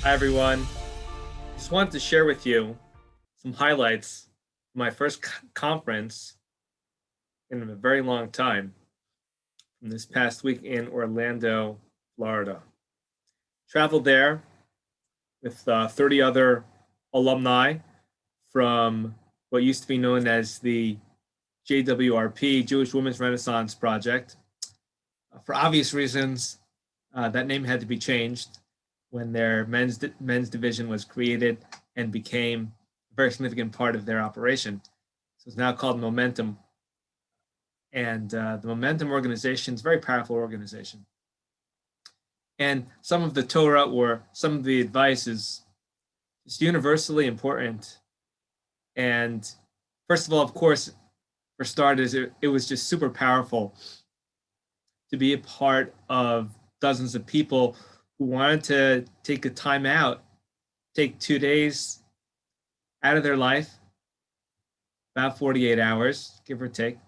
Hi, everyone. Just wanted to share with you some highlights of my first conference in a very long time from this past week in Orlando, Florida. Traveled there with 30 other alumni from what used to be known as the JWRP, Jewish Women's Renaissance Project. For obvious reasons, that name had to be changed when their men's division was created and became a very significant part of their operation. So it's now called Momentum. And the Momentum organization is a very powerful organization. And some of the Torah or some of the advice is just universally important. And first of all, of course, for starters, it was just super powerful to be a part of dozens of people who wanted to take a time out, take 2 days out of their life, about 48 hours, give or take,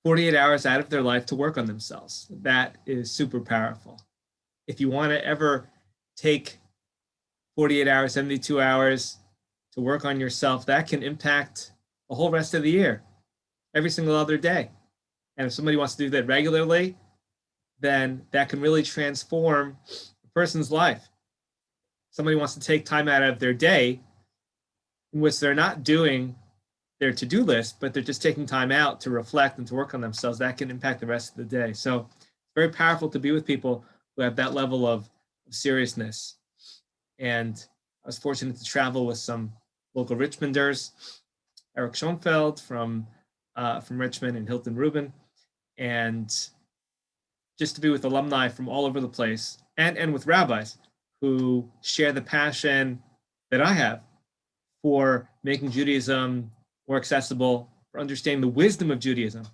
48 hours out of their life to work on themselves. That is super powerful. If you want to ever take 48 hours, 72 hours to work on yourself, that can impact the whole rest of the year, every single other day. And if somebody wants to do that regularly, then that can really transform a person's life. Somebody wants to take time out of their day in which they're not doing their to-do list, but they're just taking time out to reflect and to work on themselves. That can impact the rest of the day. So it's very powerful to be with people who have that level of seriousness. And I was fortunate to travel with some local Richmonders, Eric Schoenfeld from Richmond and Hilton Rubin, and just to be with alumni from all over the place and with rabbis who share the passion that I have for making Judaism more accessible, for understanding the wisdom of Judaism,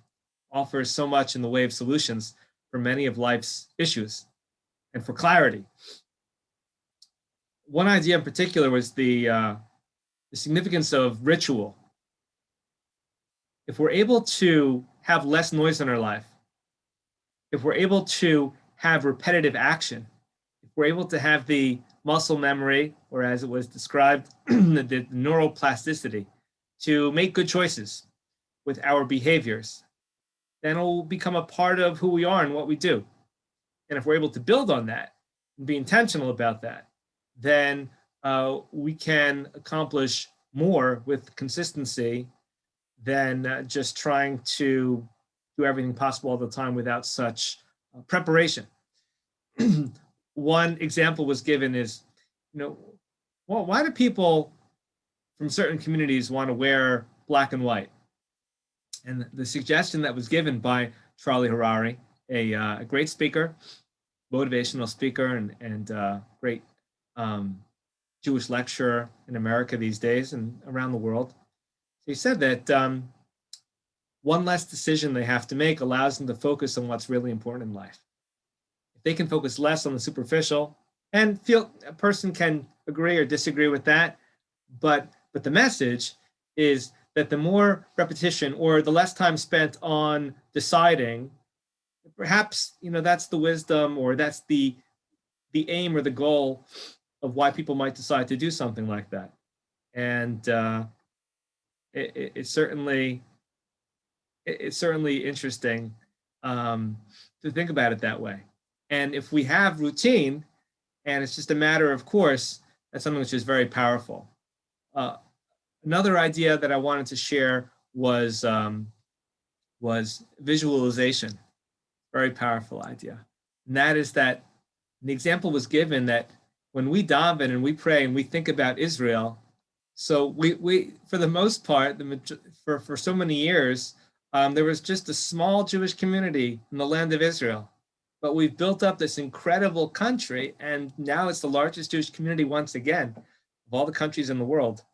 offers so much in the way of solutions for many of life's issues and for clarity. One idea in particular was the significance of ritual. If we're able to have less noise in our life, if we're able to have repetitive action, if we're able to have the muscle memory, or as it was described, the neuroplasticity, to make good choices with our behaviors, then it will become a part of who we are and what we do. And if we're able to build on that and be intentional about that, then we can accomplish more with consistency than just trying to do everything possible all the time without such preparation. One example was given is, well, why do people from certain communities want to wear black and white? And the suggestion that was given by Charlie Harari, a great speaker, motivational speaker, and great Jewish lecturer in America these days and around the world. He said that one less decision they have to make allows them to focus on what's really important in life. If they can focus less on the superficial, and feel a person can agree or disagree with that, but the message is that the more repetition or the less time spent on deciding, perhaps that's the wisdom, or that's the aim or the goal of why people might decide to do something like that. And it's certainly interesting to think about it that way. And if we have routine, and it's just a matter of course, that's something which is very powerful. Another idea that I wanted to share was visualization. Very powerful idea. And that is that the example was given that when we daven and we pray and we think about Israel, so we for the most part, for so many years, there was just a small Jewish community in the land of Israel. But we've built up this incredible country, and now it's the largest Jewish community once again of all the countries in the world.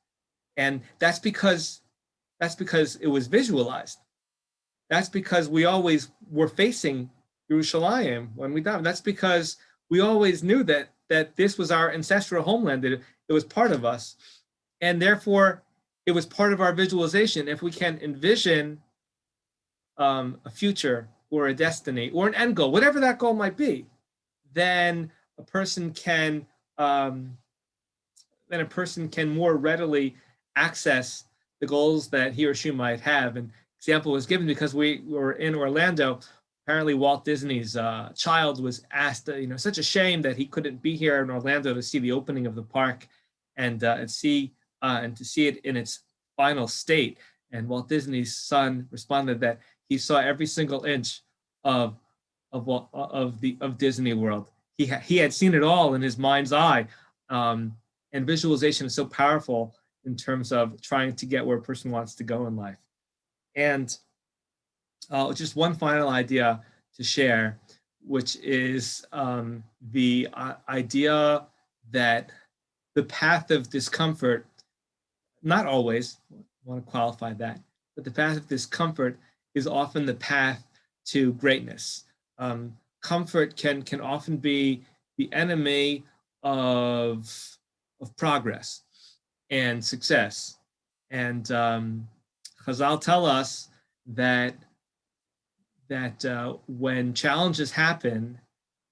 And that's because it was visualized. That's because we always were facing Yerushalayim when we davened. That's because we always knew that this was our ancestral homeland, that it was part of us. And therefore, it was part of our visualization. If we can envision a future or a destiny or an end goal, whatever that goal might be, then a person can then a person can more readily access the goals that he or she might have. An example was given because we were in Orlando. Apparently, Walt Disney's child was asked, such a shame that he couldn't be here in Orlando to see the opening of the park and to see it in its final state. And Walt Disney's son responded that he saw every single inch of Disney World. He had seen it all in his mind's eye, and visualization is so powerful in terms of trying to get where a person wants to go in life. And just one final idea to share, which is the idea that the path of discomfort, not always, I want to qualify that, but the path of discomfort is often the path to greatness. Comfort can often be the enemy of progress and success. And Chazal tell us that when challenges happen,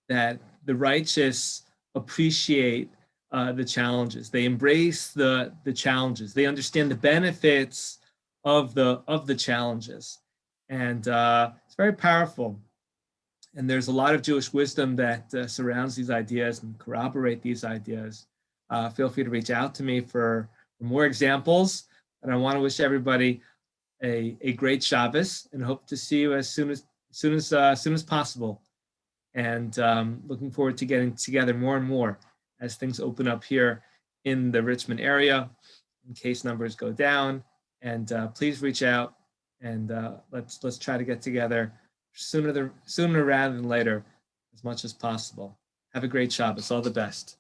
that the righteous appreciate the challenges. They embrace the challenges. They understand the benefits of the challenges, and it's very powerful. And there's a lot of Jewish wisdom that surrounds these ideas and corroborate these ideas. Feel free to reach out to me for more examples. And I want to wish everybody a great Shabbos and hope to see you as soon as possible. And looking forward to getting together more and more as things open up here in the Richmond area, in case numbers go down. And please reach out and let's try to get together sooner rather than later, as much as possible. Have a great Shabbos. All the best.